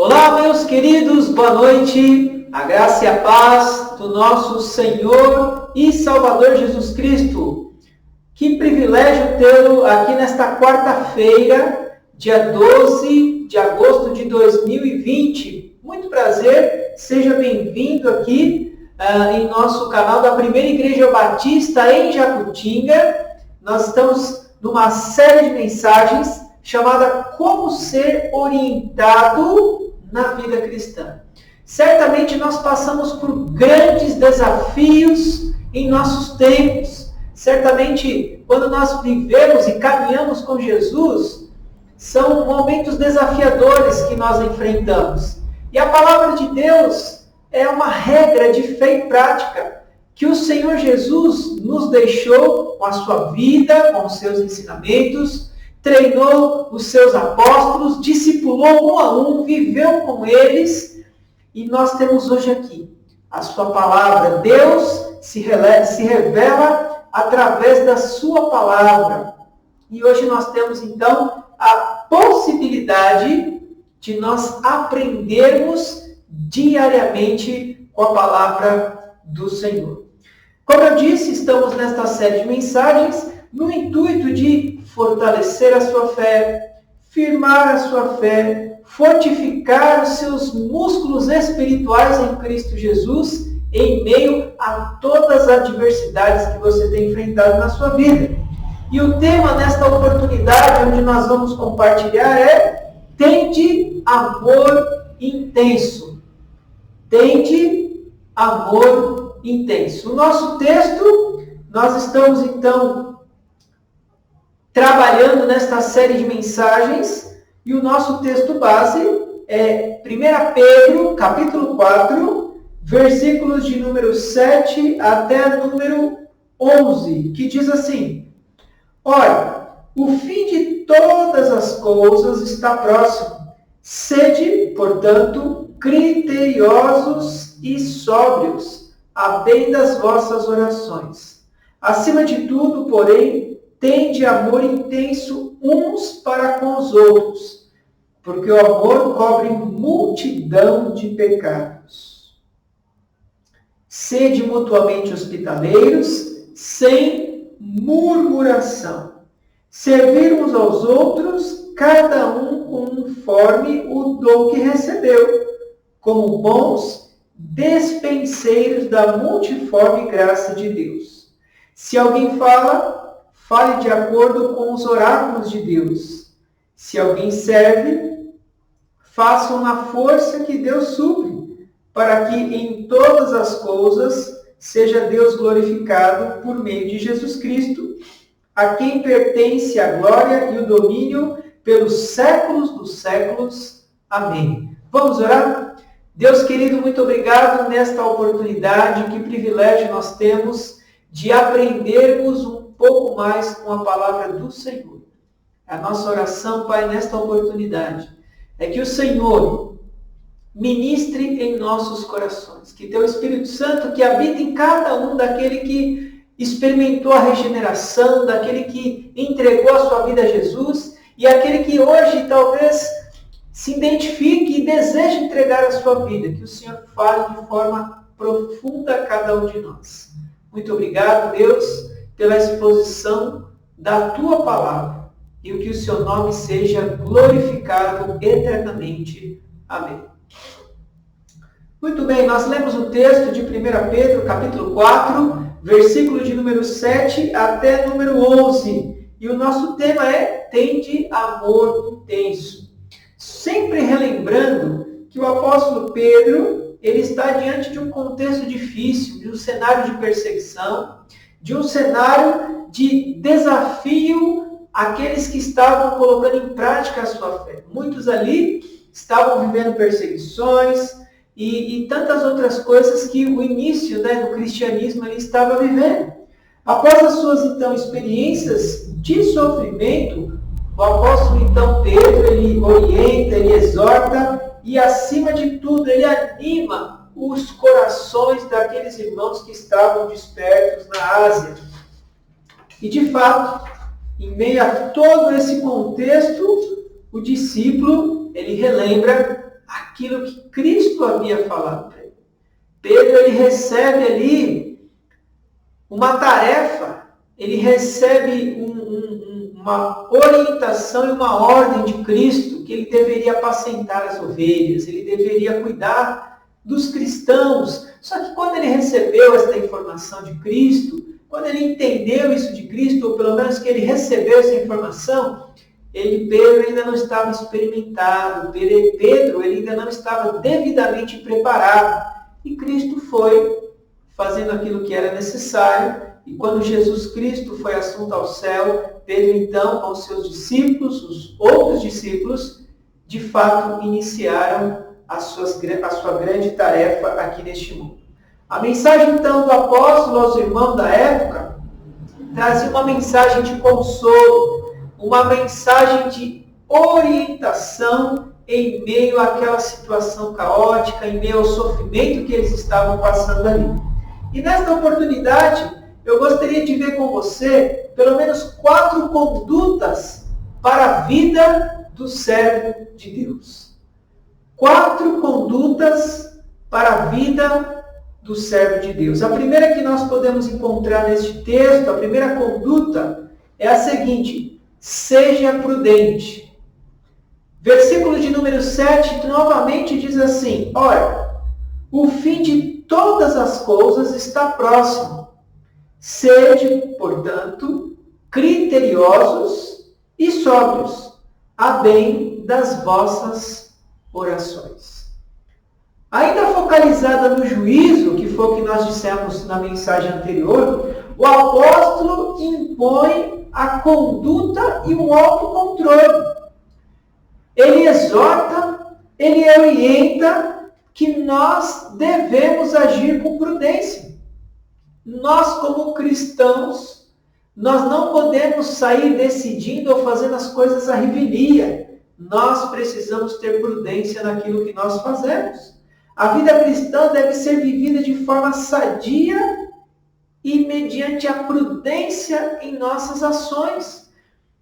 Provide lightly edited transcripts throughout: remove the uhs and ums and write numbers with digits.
Olá, meus queridos, boa noite. A graça e a paz do nosso Senhor e Salvador Jesus Cristo. Que privilégio tê-lo aqui nesta quarta-feira, dia 12 de agosto de 2020. Muito prazer, seja bem-vindo aqui em nosso canal da Primeira Igreja Batista em Jacutinga. Nós estamos numa série de mensagens chamada Como Ser Orientado na Vida Cristã. Certamente nós passamos por grandes desafios em nossos tempos. Certamente, quando nós vivemos e caminhamos com Jesus, são momentos desafiadores que nós enfrentamos. E a palavra de Deus é uma regra de fé e prática que o Senhor Jesus nos deixou com a sua vida, com os seus ensinamentos, treinou os seus apóstolos, discipulou um a um, viveu com eles, e nós temos hoje aqui a sua palavra. Deus se revela através da sua palavra. E hoje nós temos então a possibilidade de nós aprendermos diariamente com a palavra do Senhor. Como eu disse, estamos nesta série de mensagens no intuito de fortalecer a sua fé, firmar a sua fé, fortificar os seus músculos espirituais em Cristo Jesus em meio a todas as adversidades que você tem enfrentado na sua vida. E o tema nesta oportunidade, onde nós vamos compartilhar, é Tende amor intenso. Tende amor intenso. O nosso texto, nós estamos então trabalhando nesta série de mensagens, e o nosso texto base é 1 Pedro, capítulo 4, versículos de número 7 até número 11, que diz assim: Ora, o fim de todas as coisas está próximo. Sede, portanto, criteriosos e sóbrios, a bem das vossas orações. Acima de tudo, porém, tende amor intenso uns para com os outros, porque o amor cobre multidão de pecados. Sede mutuamente hospitaleiros, sem murmuração. Servir uns aos outros, cada um conforme o dom que recebeu, como bons despenseiros da multiforme graça de Deus. Se alguém fale de acordo com os oráculos de Deus. Se alguém serve, façam na força que Deus supre, para que em todas as coisas seja Deus glorificado por meio de Jesus Cristo, a quem pertence a glória e o domínio pelos séculos dos séculos. Amém. Vamos orar? Deus querido, muito obrigado nesta oportunidade. Que privilégio nós temos de aprendermos um pouco mais com a palavra do Senhor. A nossa oração, Pai, nesta oportunidade, é que o Senhor ministre em nossos corações, que Teu Espírito Santo, que habita em cada um daquele que experimentou a regeneração, daquele que entregou a sua vida a Jesus, e aquele que hoje talvez se identifique e deseja entregar a sua vida, que o Senhor fale de forma profunda a cada um de nós. Muito obrigado, Deus, pela exposição da Tua palavra, e que o Seu nome seja glorificado eternamente. Amém. Muito bem, nós lemos o texto de 1 Pedro, capítulo 4, versículo de número 7 até número 11. E o nosso tema é Tende amor intenso. Sempre relembrando que o apóstolo Pedro, ele está diante de um contexto difícil, de um cenário de perseguição, de um cenário de desafio àqueles que estavam colocando em prática a sua fé. Muitos ali estavam vivendo perseguições e tantas outras coisas que o início do cristianismo ele estava vivendo. Após as suas, então, experiências de sofrimento, o apóstolo, então, Pedro, ele orienta, ele exorta e, acima de tudo, ele anima os corações daqueles irmãos que estavam dispersos na Ásia. E, de fato, em meio a todo esse contexto, o discípulo, ele relembra aquilo que Cristo havia falado para ele. Pedro, ele recebe ali uma tarefa, ele recebe uma orientação e uma ordem de Cristo, que ele deveria apacentar as ovelhas, ele deveria cuidar dos cristãos. Só que quando ele recebeu esta informação de Cristo, quando ele entendeu isso de Cristo, ou pelo menos que ele recebeu essa informação, Pedro ainda não estava experimentado, Pedro ele ainda não estava devidamente preparado. E Cristo foi fazendo aquilo que era necessário. E quando Jesus Cristo foi assunto ao céu, Pedro então, com os seus discípulos, os outros discípulos, de fato iniciaram a sua grande tarefa aqui neste mundo. A mensagem então do apóstolo aos irmãos da época trazia uma mensagem de consolo, uma mensagem de orientação em meio àquela situação caótica, em meio ao sofrimento que eles estavam passando ali. E nesta oportunidade, eu gostaria de ver com você pelo menos 4 condutas para a vida do servo de Deus. 4 condutas para a vida do servo de Deus. A primeira que nós podemos encontrar neste texto, a primeira conduta, é a seguinte: seja prudente. Versículo de número 7, novamente diz assim: ora, o fim de todas as coisas está próximo. Sede, portanto, criteriosos e sóbrios, a bem das vossas orações. Ainda focalizada no juízo, que foi o que nós dissemos na mensagem anterior, o apóstolo impõe a conduta e o autocontrole. Ele exorta, ele orienta que nós devemos agir com prudência. Nós, como cristãos, nós não podemos sair decidindo ou fazendo as coisas à revelia. Nós precisamos ter prudência naquilo que nós fazemos. A vida cristã deve ser vivida de forma sadia e mediante a prudência em nossas ações.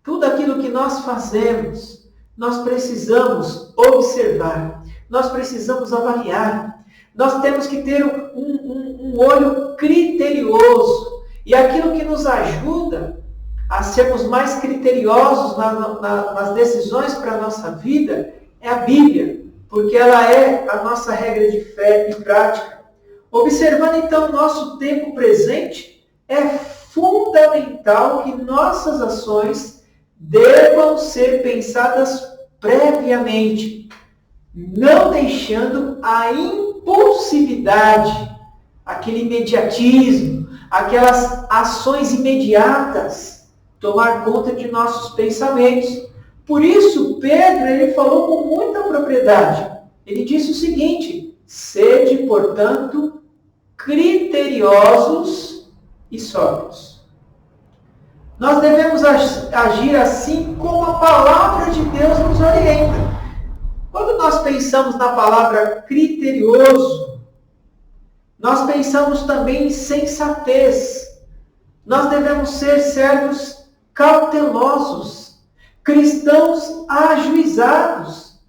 Tudo aquilo que nós fazemos, nós precisamos observar, nós precisamos avaliar. Nós temos que ter um olho criterioso. E aquilo que nos ajuda a sermos mais criteriosos nas decisões para a nossa vida é a Bíblia, porque ela é a nossa regra de fé e prática. Observando então o nosso tempo presente, é fundamental que nossas ações devam ser pensadas previamente, não deixando a impulsividade, aquele imediatismo, aquelas ações imediatas tomar conta de nossos pensamentos. Por isso, Pedro ele falou com muita propriedade. Ele disse o seguinte: sede, portanto, criteriosos e sóbrios. Nós devemos agir assim como a palavra de Deus nos orienta. Quando nós pensamos na palavra criterioso, nós pensamos também em sensatez. Nós devemos ser servos cautelosos, cristãos ajuizados,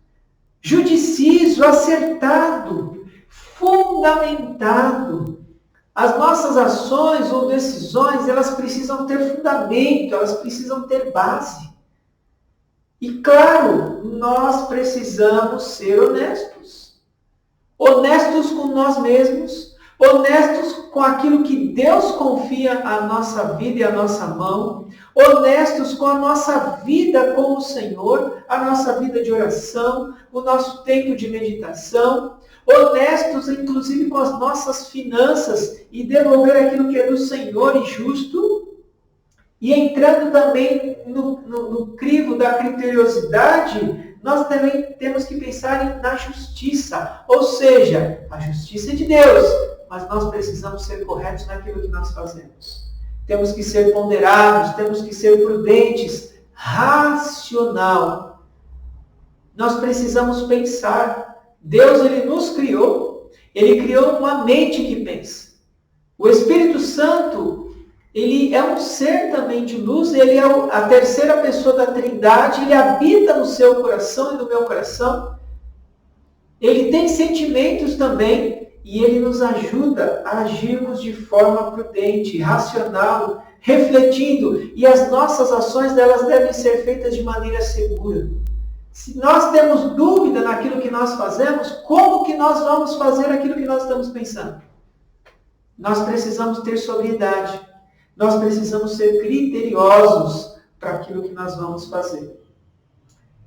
judicioso, acertado, fundamentado. As nossas ações ou decisões, elas precisam ter fundamento, elas precisam ter base. E claro, nós precisamos ser honestos. Honestos com nós mesmos, honestos com aquilo que Deus confia a nossa vida e a nossa mão, honestos com a nossa vida com o Senhor, a nossa vida de oração, o nosso tempo de meditação, honestos inclusive com as nossas finanças e devolver aquilo que é do Senhor e justo. E entrando também no crivo da criteriosidade, nós também temos que pensar na justiça. Ou seja, a justiça é de Deus, mas nós precisamos ser corretos naquilo que nós fazemos. Temos que ser ponderados, temos que ser prudentes, racional. Nós precisamos pensar. Deus, ele nos criou, ele criou uma mente que pensa. O Espírito Santo, ele é um ser também de luz, ele é a terceira pessoa da Trindade, ele habita no seu coração e no meu coração. Ele tem sentimentos também e ele nos ajuda a agirmos de forma prudente, racional, refletindo. E as nossas ações elas devem ser feitas de maneira segura. Se nós temos dúvida naquilo que nós fazemos, como que nós vamos fazer aquilo que nós estamos pensando? Nós precisamos ter sobriedade. Nós precisamos ser criteriosos para aquilo que nós vamos fazer.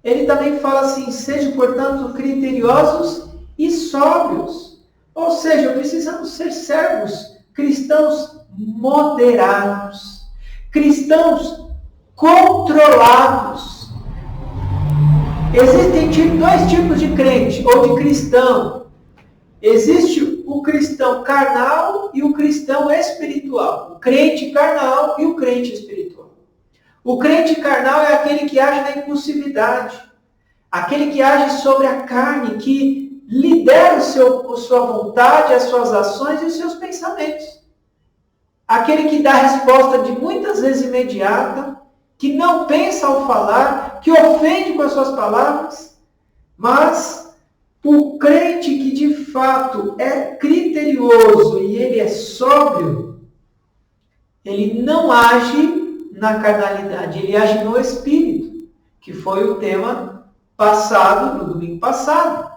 Ele também fala assim, sejam, portanto, criteriosos e sóbrios. Ou seja, precisamos ser servos, cristãos moderados, cristãos controlados. Existem dois tipos de crente ou de cristão. Existe o cristão carnal e o cristão espiritual. O crente carnal e o crente espiritual. O crente carnal é aquele que age na impulsividade. Aquele que age sobre a carne, que lidera a sua vontade, as suas ações e os seus pensamentos. Aquele que dá resposta de muitas vezes imediata, que não pensa ao falar, que ofende com as suas palavras, mas o crente que de fato é criterioso e ele é sóbrio, ele não age na carnalidade, ele age no espírito, que foi o tema passado, no domingo passado.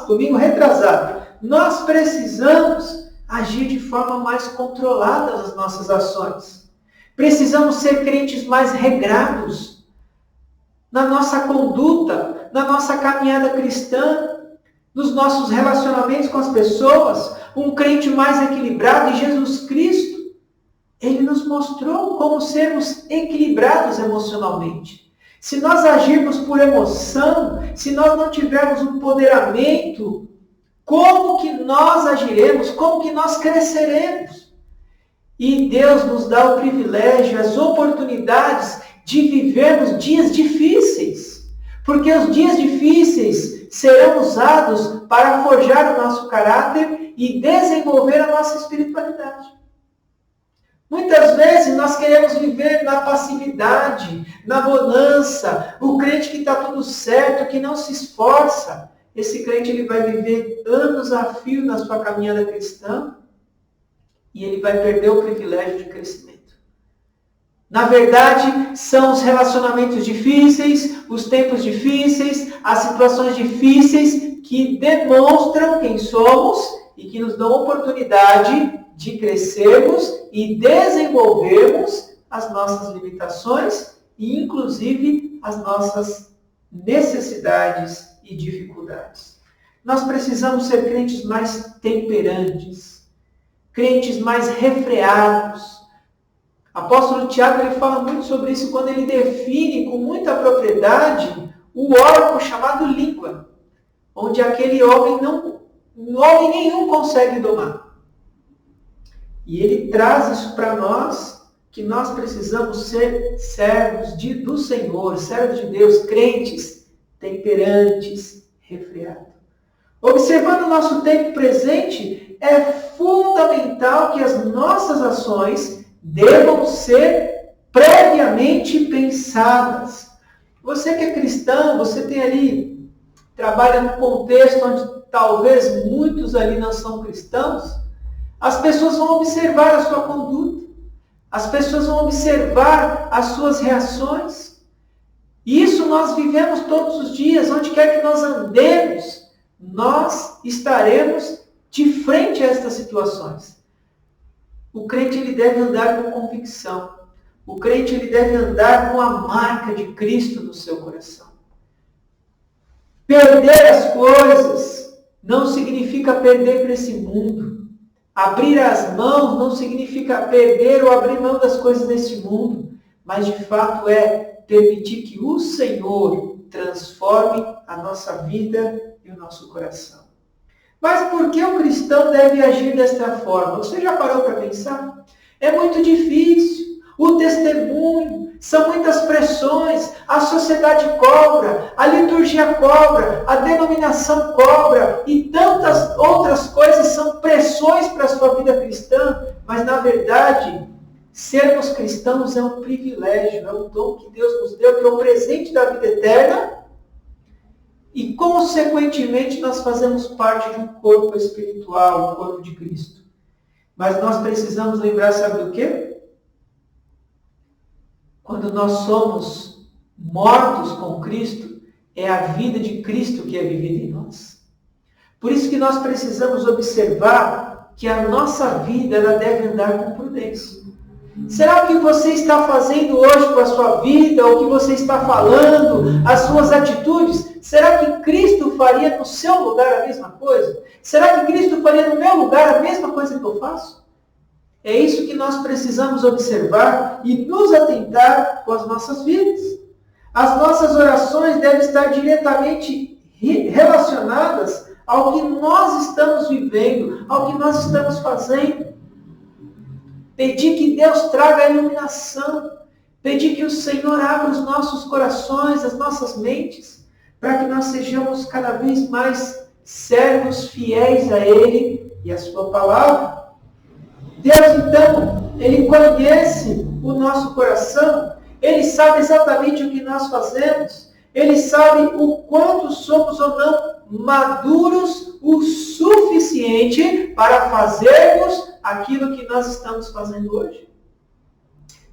Domingo retrasado, nós precisamos agir de forma mais controlada nas nossas ações. Precisamos ser crentes mais regrados na nossa conduta, na nossa caminhada cristã, nos nossos relacionamentos com as pessoas, um crente mais equilibrado. E Jesus Cristo, ele nos mostrou como sermos equilibrados emocionalmente. Se nós agirmos por emoção, se nós não tivermos um empoderamento, como que nós agiremos? Como que nós cresceremos? E Deus nos dá o privilégio, as oportunidades de vivermos dias difíceis. Porque os dias difíceis serão usados para forjar o nosso caráter e desenvolver a nossa espiritualidade. Muitas vezes nós queremos viver na passividade, na bonança, o crente que está tudo certo, que não se esforça. Esse crente ele vai viver anos a fio na sua caminhada cristã e ele vai perder o privilégio de crescimento. Na verdade, são os relacionamentos difíceis, os tempos difíceis, as situações difíceis que demonstram quem somos e que nos dão oportunidade de crescermos e desenvolvermos as nossas limitações e, inclusive, as nossas necessidades e dificuldades. Nós precisamos ser crentes mais temperantes, crentes mais refreados. Apóstolo Tiago ele fala muito sobre isso quando ele define com muita propriedade o órgão chamado língua, onde aquele homem nenhum consegue domar. E ele traz isso para nós, que nós precisamos ser servos do Senhor, servos de Deus, crentes, temperantes, refreados. Observando o nosso tempo presente, é fundamental que as nossas ações devam ser previamente pensadas. Você que é cristão, você tem ali, trabalha num contexto onde talvez muitos ali não são cristãos, as pessoas vão observar a sua conduta, as pessoas vão observar as suas reações. Isso nós vivemos todos os dias, onde quer que nós andemos, nós estaremos de frente a estas situações. O crente ele deve andar com convicção. O crente ele deve andar com a marca de Cristo no seu coração. Perder as coisas não significa perder para esse mundo. Abrir as mãos não significa perder ou abrir mão das coisas desse mundo, mas de fato é permitir que o Senhor transforme a nossa vida e o nosso coração. Mas por que o cristão deve agir desta forma? Você já parou para pensar? É muito difícil. O testemunho, são muitas pressões, a sociedade cobra, a liturgia cobra, a denominação cobra e tantas outras coisas são pressões para a sua vida cristã, mas na verdade, sermos cristãos é um privilégio, é um dom que Deus nos deu, que é o presente da vida eterna, E, consequentemente, nós fazemos parte de um corpo espiritual, o corpo de Cristo. Mas nós precisamos lembrar, sabe do quê? Quando nós somos mortos com Cristo, é a vida de Cristo que é vivida em nós. Por isso que nós precisamos observar que a nossa vida ela deve andar com prudência. Será que você está fazendo hoje com a sua vida, o que você está falando, as suas atitudes? Será que Cristo faria no seu lugar a mesma coisa? Será que Cristo faria no meu lugar a mesma coisa que eu faço? É isso que nós precisamos observar e nos atentar com as nossas vidas. As nossas orações devem estar diretamente relacionadas ao que nós estamos vivendo, ao que nós estamos fazendo. Pedir que Deus traga a iluminação. Pedir que o Senhor abra os nossos corações, as nossas mentes, para que nós sejamos cada vez mais servos fiéis a Ele e a Sua palavra. Deus, então, Ele conhece o nosso coração, Ele sabe exatamente o que nós fazemos, Ele sabe o quanto somos ou não maduros o suficiente para fazermos aquilo que nós estamos fazendo hoje.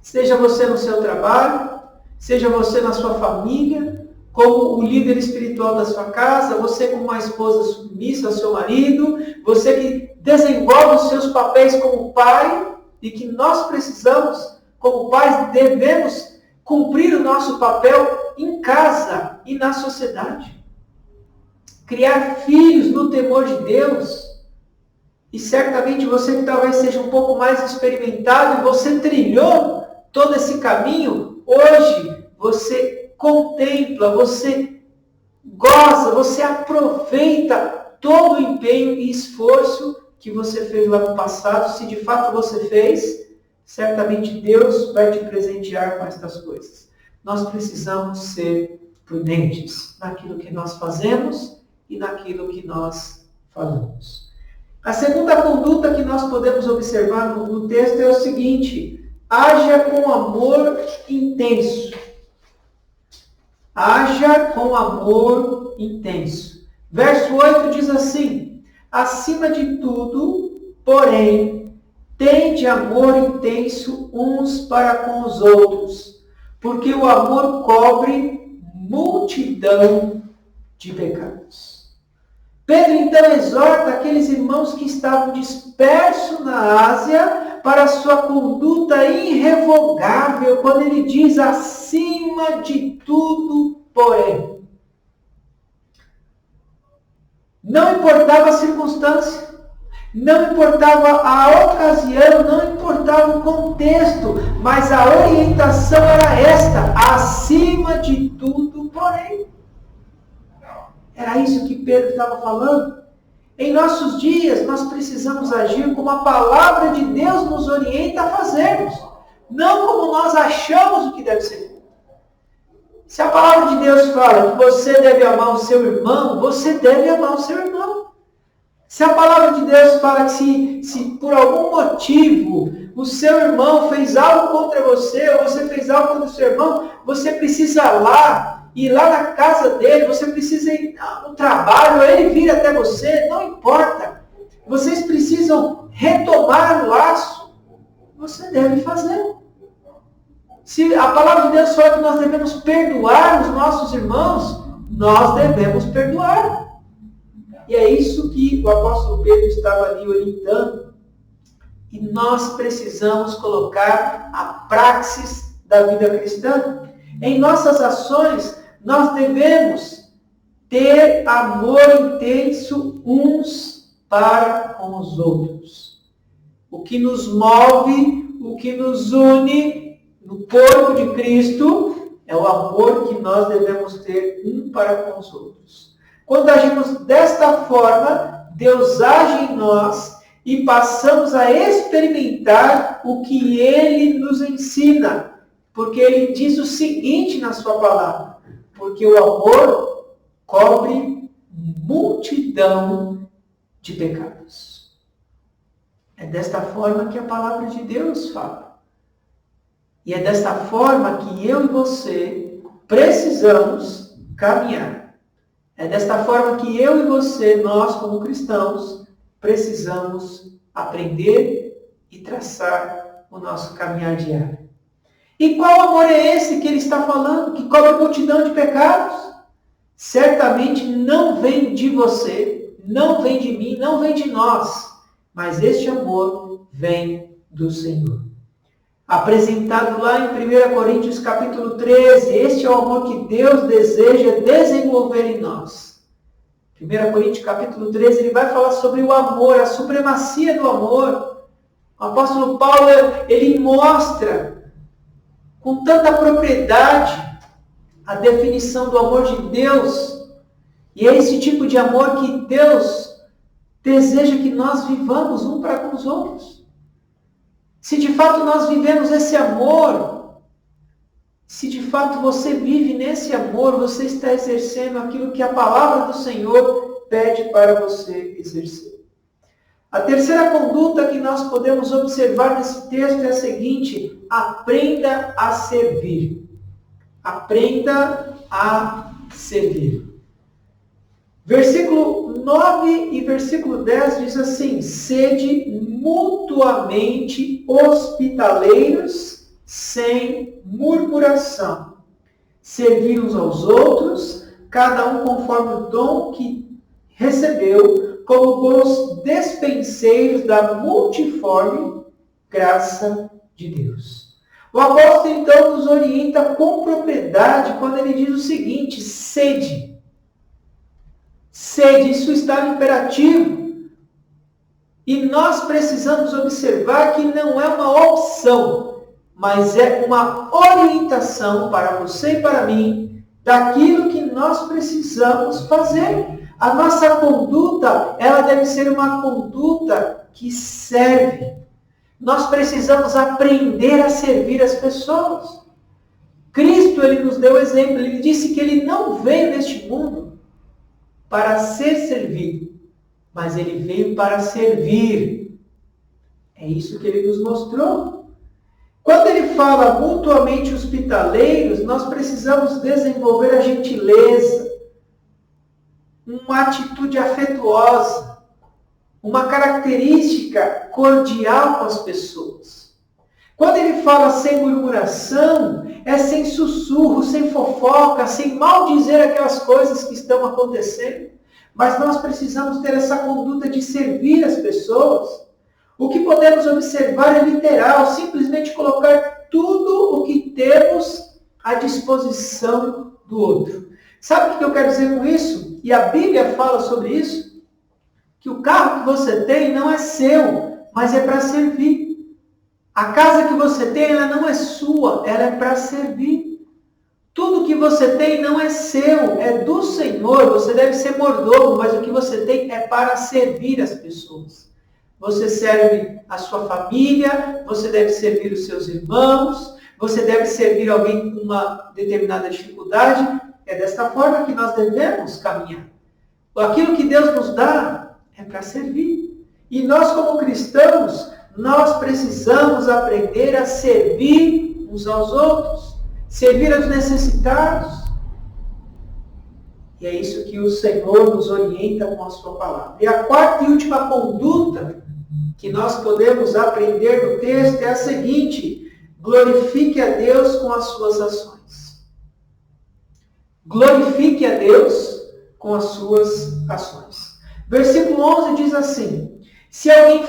Seja você no seu trabalho, seja você na sua família, como o líder espiritual da sua casa, você como uma esposa submissa ao seu marido, você que desenvolve os seus papéis como pai, e que nós precisamos, como pais, devemos cumprir o nosso papel em casa e na sociedade. Criar filhos no temor de Deus. E certamente você que talvez seja um pouco mais experimentado, e você trilhou todo esse caminho, hoje você contempla, você goza, você aproveita todo o empenho e esforço que você fez lá no passado. Se de fato você fez, certamente Deus vai te presentear com estas coisas. Nós precisamos ser prudentes naquilo que nós fazemos e naquilo que nós falamos. A segunda conduta que nós podemos observar no texto é o seguinte: haja com amor intenso. Haja com amor intenso. Verso 8 diz assim: acima de tudo, porém, tende amor intenso uns para com os outros, porque o amor cobre multidão de pecados. Pedro então exorta aqueles irmãos que estavam dispersos na Ásia para a sua conduta irrevogável, quando ele diz acima de tudo, porém. Não importava a circunstância, não importava a ocasião, não importava o contexto, mas a orientação era esta: acima de tudo, porém. Era isso que Pedro estava falando. Em nossos dias, nós precisamos agir como a palavra de Deus nos orienta a fazermos, não como nós achamos o que deve ser feito. Se a palavra de Deus fala que você deve amar o seu irmão, você deve amar o seu irmão. Se a palavra de Deus fala que se por algum motivo o seu irmão fez algo contra você, ou você fez algo contra o seu irmão, você precisa ir lá na casa dele, você precisa ir no trabalho, ele vir até você, não importa. Vocês precisam retomar o laço. Você deve fazer. Se a palavra de Deus fala que nós devemos perdoar os nossos irmãos, nós devemos perdoar. E é isso que o apóstolo Pedro estava ali orientando. E nós precisamos colocar a praxis da vida cristã. Em nossas ações, nós devemos ter amor intenso uns para com os outros. O que nos move, o que nos une no corpo de Cristo é o amor que nós devemos ter um para com os outros. Quando agimos desta forma, Deus age em nós e passamos a experimentar o que Ele nos ensina. Porque Ele diz o seguinte na sua palavra: porque o amor cobre multidão de pecados. É desta forma que a palavra de Deus fala. E é desta forma que eu e você precisamos caminhar. É desta forma que eu e você, nós como cristãos, precisamos aprender e traçar o nosso caminhar diário. E qual amor é esse que ele está falando, que cobre a multidão de pecados? Certamente não vem de você, não vem de mim, não vem de nós, mas este amor vem do Senhor. Apresentado lá em 1 Coríntios capítulo 13, este é o amor que Deus deseja desenvolver em nós. 1 Coríntios capítulo 13, ele vai falar sobre o amor, a supremacia do amor. O apóstolo Paulo, ele mostra com tanta propriedade a definição do amor de Deus. E é esse tipo de amor que Deus deseja que nós vivamos um para com os outros. Se de fato nós vivemos esse amor, se de fato você vive nesse amor, você está exercendo aquilo que a palavra do Senhor pede para você exercer. A terceira conduta que nós podemos observar nesse texto é a seguinte: aprenda a servir. Aprenda a servir. Versículo 9 e versículo 10 diz assim: sede mutuamente hospitaleiros, sem murmuração. Servir uns aos outros, cada um conforme o dom que recebeu, como bons despenseiros da multiforme graça de Deus. O apóstolo então nos orienta com propriedade quando ele diz o seguinte: sede. Sede, isso está no imperativo. E nós precisamos observar que não é uma opção, mas é uma orientação para você e para mim daquilo que nós precisamos fazer. A nossa conduta, ela deve ser uma conduta que serve. Nós precisamos aprender a servir as pessoas. Cristo, ele nos deu exemplo. Ele disse que ele não veio neste mundo para ser servido, mas ele veio para servir. É isso que ele nos mostrou. Quando ele fala mutuamente hospitaleiros, nós precisamos desenvolver a gentileza, uma atitude afetuosa, uma característica cordial com as pessoas. Quando ele fala sem murmuração, é sem sussurro, sem fofoca, sem maldizer aquelas coisas que estão acontecendo. Mas nós precisamos ter essa conduta de servir as pessoas. O que podemos observar é literal, simplesmente colocar tudo o que temos à disposição do outro. Sabe o que eu quero dizer com isso? E a Bíblia fala sobre isso, que o carro que você tem não é seu, mas é para servir. A casa que você tem, ela não é sua, ela é para servir. Tudo que você tem não é seu, é do Senhor. Você deve ser mordomo, mas o que você tem é para servir as pessoas. Você serve a sua família, você deve servir os seus irmãos, você deve servir alguém com uma determinada dificuldade. É desta forma que nós devemos caminhar. Aquilo que Deus nos dá é para servir. E nós, como cristãos, nós precisamos aprender a servir uns aos outros, servir aos necessitados. E é isso que o Senhor nos orienta com a sua palavra. E a quarta e última conduta que nós podemos aprender no texto é a seguinte: glorifique a Deus com as suas ações. Glorifique a Deus com as suas ações. Versículo 11 diz assim: se alguém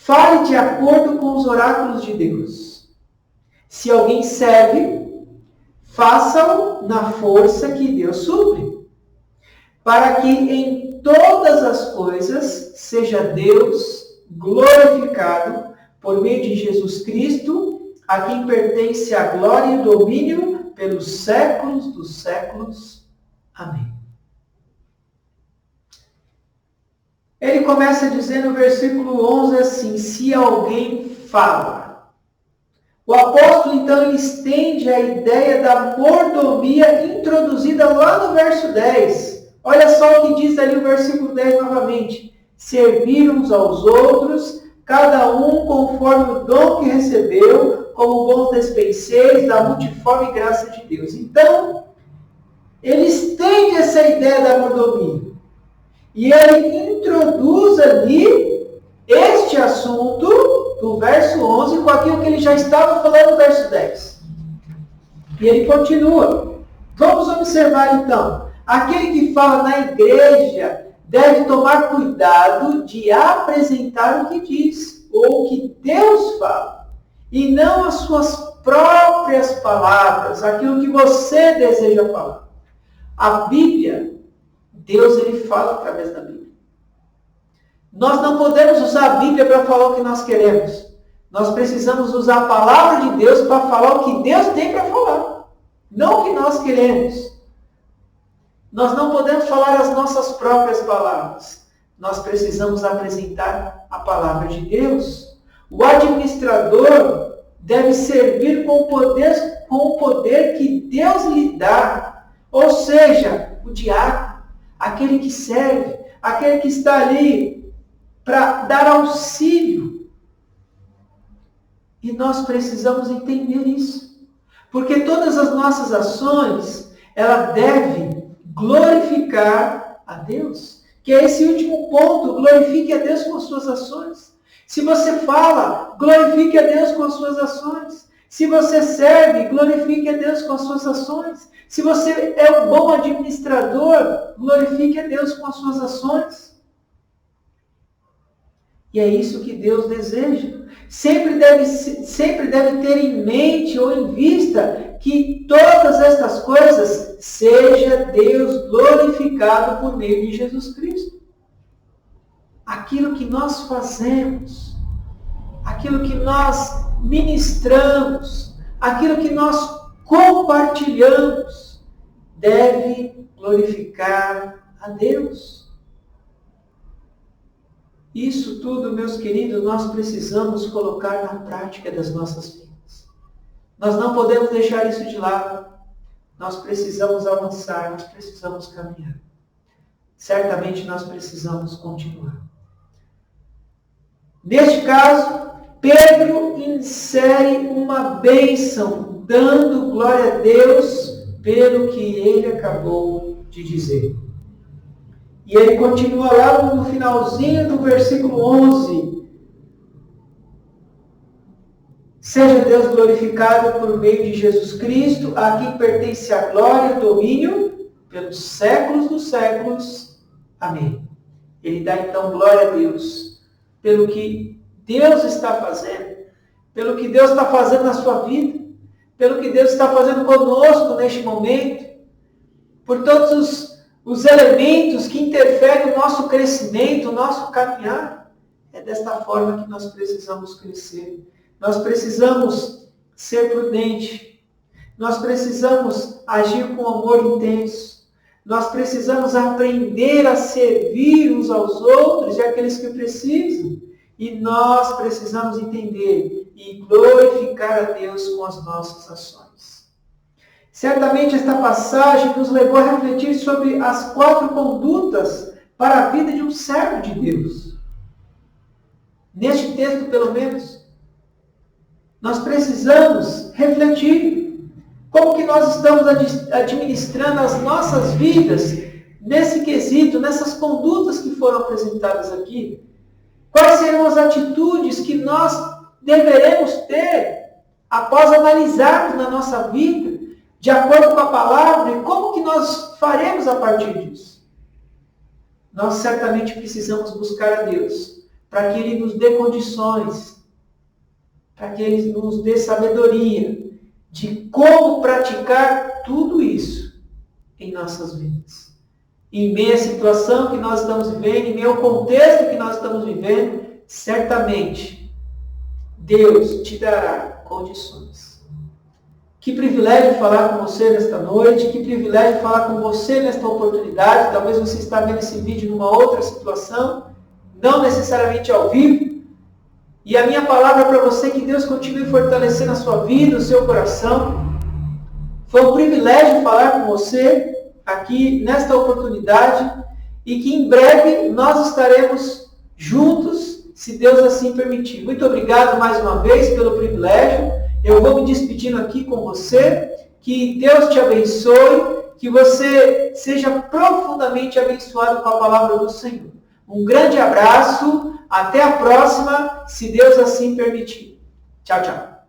fale de acordo com os oráculos de Deus. Se alguém serve, faça-o na força que Deus supre, para que em todas as coisas seja Deus glorificado por meio de Jesus Cristo, a quem pertence a glória e o domínio pelos séculos dos séculos. Amém. Ele começa dizendo no versículo 11 assim: se alguém fala. O apóstolo, então, ele estende a ideia da mordomia introduzida lá no verso 10. Olha só o que diz ali o versículo 10 novamente. Servir uns aos outros, cada um conforme o dom que recebeu, como bons despenseiros da multiforme graça de Deus. Então, ele estende essa ideia da mordomia. E ele introduz ali este assunto do verso 11 com aquilo que ele já estava falando no verso 10. E ele continua. Vamos observar então. Aquele que fala na igreja deve tomar cuidado de apresentar o que diz, ou o que Deus fala, e não as suas próprias palavras, aquilo que você deseja falar. A Bíblia, Deus ele fala através da Bíblia. Nós não podemos usar a Bíblia para falar o que nós queremos. Nós precisamos usar a palavra de Deus para falar o que Deus tem para falar, não o que nós queremos. Nós não podemos falar as nossas próprias palavras. Nós precisamos apresentar a palavra de Deus. O administrador deve servir com o poder que Deus lhe dá. Ou seja, o diácono, aquele que serve, aquele que está ali para dar auxílio. E nós precisamos entender isso. Porque todas as nossas ações, ela deve glorificar a Deus. Que é esse último ponto, glorifique a Deus com as suas ações. Se você fala, glorifique a Deus com as suas ações. Se você serve, glorifique a Deus com as suas ações. Se você é um bom administrador, glorifique a Deus com as suas ações. E é isso que Deus deseja. Sempre deve ter em mente ou em vista que todas estas coisas seja Deus glorificado por meio de Jesus Cristo. Aquilo que nós fazemos, aquilo que nós ministramos, aquilo que nós compartilhamos, deve glorificar a Deus. Isso tudo, meus queridos, nós precisamos colocar na prática das nossas vidas. Nós não podemos deixar isso de lado. Nós precisamos avançar, nós precisamos caminhar. Certamente nós precisamos continuar. Neste caso, Pedro insere uma bênção, dando glória a Deus pelo que ele acabou de dizer. E ele continua lá no finalzinho do versículo 11. Seja Deus glorificado por meio de Jesus Cristo, a quem pertence a glória e o domínio pelos séculos dos séculos. Amém. Ele dá então glória a Deus pelo que Deus está fazendo, pelo que Deus está fazendo na sua vida, pelo que Deus está fazendo conosco neste momento, por todos os elementos que interferem no nosso crescimento, no nosso caminhar. É desta forma que nós precisamos crescer. Nós precisamos ser prudentes. Nós precisamos agir com amor intenso. Nós precisamos aprender a servir uns aos outros e àqueles que precisam. E nós precisamos entender e glorificar a Deus com as nossas ações. Certamente esta passagem nos levou a refletir sobre as 4 condutas para a vida de um servo de Deus. Neste texto, pelo menos, nós precisamos refletir como que nós estamos administrando as nossas vidas nesse quesito, nessas condutas que foram apresentadas aqui. Quais serão as atitudes que nós deveremos ter após analisarmos na nossa vida, de acordo com a palavra, e como que nós faremos a partir disso? Nós certamente precisamos buscar a Deus, para que Ele nos dê condições, para que Ele nos dê sabedoria de como praticar tudo isso em nossas vidas. Em meio à situação que nós estamos vivendo, em meio ao contexto que nós estamos vivendo, certamente Deus te dará condições. Que privilégio falar com você nesta noite, que privilégio falar com você nesta oportunidade. Talvez você está vendo esse vídeo numa outra situação, não necessariamente ao vivo. E a minha palavra para você é que Deus continue fortalecendo a sua vida, o seu coração. Foi um privilégio falar com você aqui nesta oportunidade e que em breve nós estaremos juntos, se Deus assim permitir. Muito obrigado mais uma vez pelo privilégio. Eu vou me despedindo aqui com você. Que Deus te abençoe que você seja profundamente abençoado com a palavra do Senhor. Um grande abraço, até a próxima, se Deus assim permitir. Tchau, tchau.